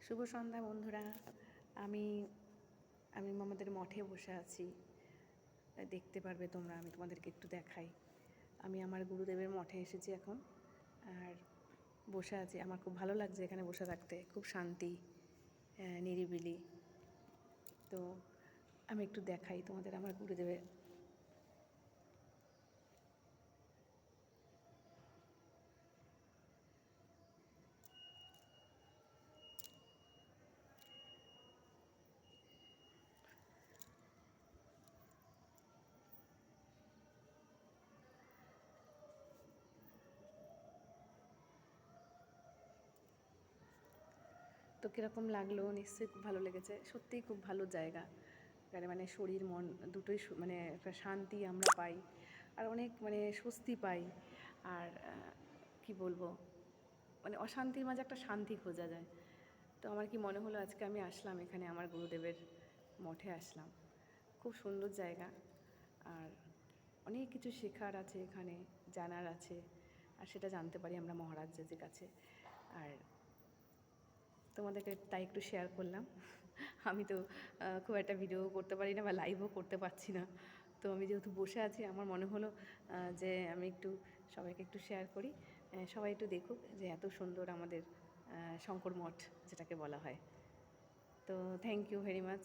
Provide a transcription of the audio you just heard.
শুভ সন্ধ্যা বন্ধুরা। আমি আমি আমাদের মঠে বসে আছি, দেখতে পারবে তোমরা। আমি তোমাদেরকে একটু দেখাই। আমি আমার গুরুদেবের মঠে এসেছি এখন, আর বসে আছি। আমার খুব ভালো লাগছে এখানে বসে থাকতে, খুব শান্তি, নিরিবিলি। তো আমি একটু দেখাই তোমাদের আমার গুরুদেবের। তো কীরকম লাগলো? নিশ্চয়ই খুব ভালো লেগেছে। সত্যিই খুব ভালো জায়গা। এখানে মানে শরীর মন দুটোই মানে একটা শান্তি আমরা পাই, আর অনেক মানে স্বস্তি পাই। আর কি বলবো, মানে অশান্তির মাঝে একটা শান্তি খোঁজা যায়। তো আমার কি মনে হলো, আজকে আমি আসলাম এখানে, আমার গুরুদেবের মঠে আসলাম। খুব সুন্দর জায়গা, আর অনেক কিছু শেখার আছে এখানে, জানার আছে, আর সেটা জানতে পারি আমরা মহারাজজির কাছে। আর তোমাদেরকে তাই একটু শেয়ার করলাম। আমি তো খুব একটা ভিডিও করতে পারি না বা লাইভও করতে পারছি না। তো আমি যেহেতু বসে আছি, আমার মনে হলো যে আমি একটু সবাইকে একটু শেয়ার করি, সবাই একটু দেখুক যে এত সুন্দর আমাদের শঙ্কর মঠ যেটাকে বলা হয়। তো থ্যাংক ইউ ভেরি মাচ।